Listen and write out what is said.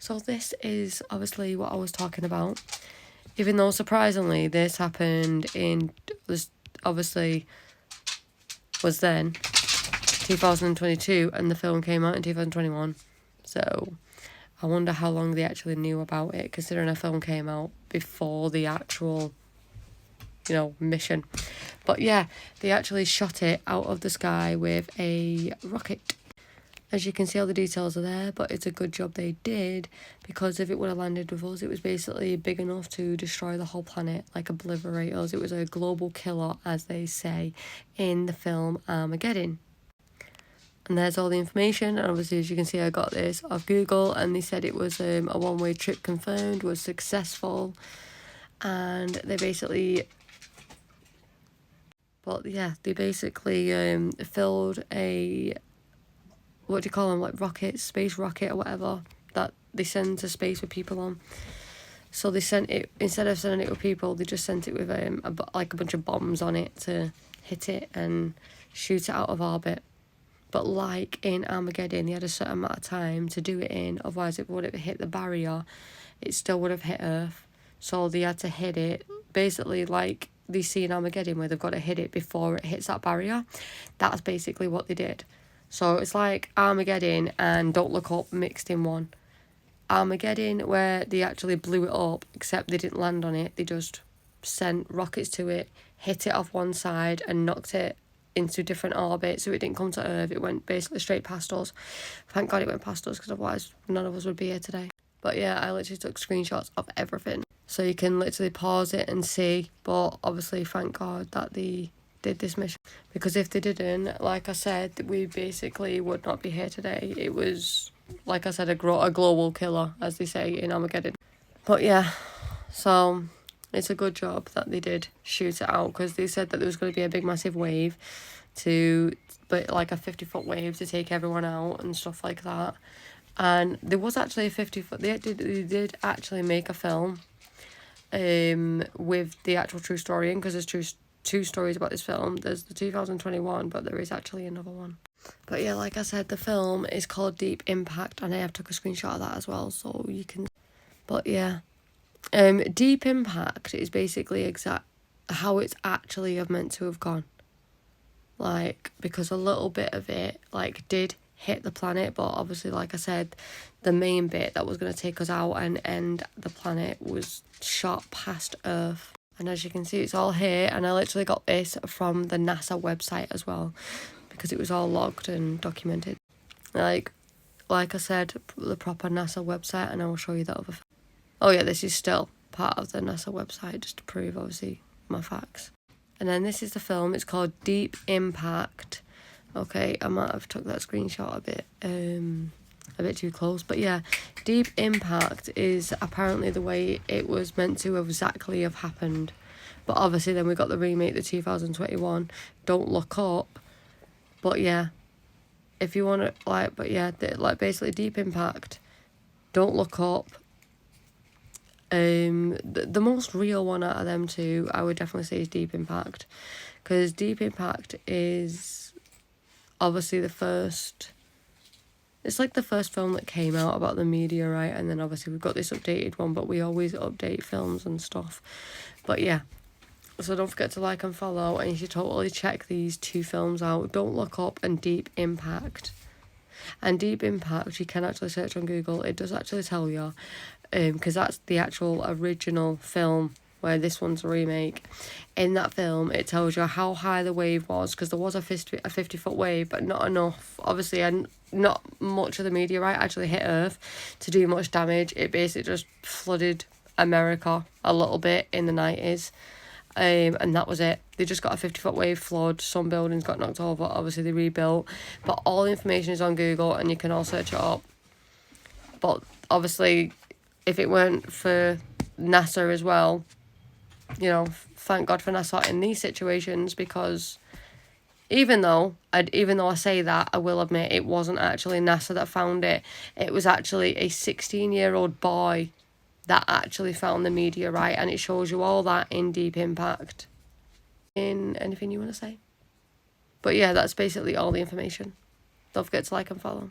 So this is obviously what I was talking about. Even though surprisingly this happened was then 2022 and the film came out in 2021. So I wonder how long they actually knew about it, considering a film came out before the actual, mission. But yeah, they actually shot it out of the sky with a rocket. As you can see, all the details are there, but it's a good job they did, because if it would have landed with us, it was basically big enough to destroy the whole planet, like obliterate us. It was a global killer, as they say in the film Armageddon. And there's all the information, and obviously, as you can see, I got this off Google, and they said it was a one-way trip confirmed, was successful, and they basically... filled a... what do you call them, like rockets, space rocket or whatever, that they send to space with people on. So they sent it, instead of sending it with people, they just sent it with a bunch of bombs on it to hit it and shoot it out of orbit. But like in Armageddon, they had a certain amount of time to do it in, otherwise it would have hit the barrier, it still would have hit Earth. So they had to hit it, basically like they see in Armageddon where they've got to hit it before it hits that barrier. That's basically what they did. So it's like Armageddon and Don't Look Up mixed in one. Armageddon, where they actually blew it up, except they didn't land on it. They just sent rockets to it, hit it off one side and knocked it into different orbits, so it didn't come to Earth. It went basically straight past us. Thank God it went past us, because otherwise none of us would be here today. But yeah, I literally took screenshots of everything, so you can literally pause it and see. But obviously, thank God that they did this mission, because if they didn't, like I said, we basically would not be here today. It was, like I said, a global killer, as they say in Armageddon. But yeah, so it's a good job that they did shoot it out, because they said that there was going to be a big massive wave but like a 50-foot wave to take everyone out and stuff like that. And there was actually a 50-foot, they did actually make a film with the actual true story in, because there's two stories about this film. There's the 2021, but there is actually another one. But yeah, like I said, the film is called Deep Impact, and I have took a screenshot of that as well, so you can... But yeah, Deep Impact is basically how it's actually meant to have gone. Like, because a little bit of it, like, did hit the planet, but obviously, like I said, the main bit that was going to take us out and end the planet was shot past Earth. And as you can see, it's all here, and I literally got this from the NASA website as well, because it was all logged and documented. Like I said, the proper NASA website, and I will show you that other... Oh yeah, this is still part of the NASA website, just to prove, obviously, my facts. And then this is the film. It's called Deep Impact. Okay, I might have took that screenshot a bit too close. But yeah, Deep Impact is apparently the way it was meant to exactly have happened. But obviously then we got the remake, the 2021, Don't Look Up. But yeah, if you want to, basically Deep Impact, Don't Look Up. The most real one out of them two, I would definitely say, is Deep Impact, because Deep Impact is obviously the first... It's like the first film that came out about the meteorite, and then obviously we've got this updated one, but we always update films and stuff. But yeah, so don't forget to like and follow, and you should totally check these two films out, Don't Look Up and Deep Impact. And Deep Impact, you can actually search on Google. It does actually tell you, because that's the actual original film, where this one's a remake. In that film, it tells you how high the wave was, because there was a 50-foot wave, but not enough, obviously, and not much of the meteorite actually hit Earth to do much damage. It basically just flooded America a little bit in the 90s. And that was it. They just got a 50-foot wave flood. Some buildings got knocked over. Obviously, they rebuilt. But all the information is on Google, and you can all search it up. But obviously, if it weren't for NASA as well, thank God for NASA in these situations, because even though I say that, I will admit it wasn't actually NASA that found it. It was actually a 16-year-old boy that actually found the meteorite, and it shows you all that in Deep Impact. Anything you want to say? But yeah, that's basically all the information. Don't forget to like and follow.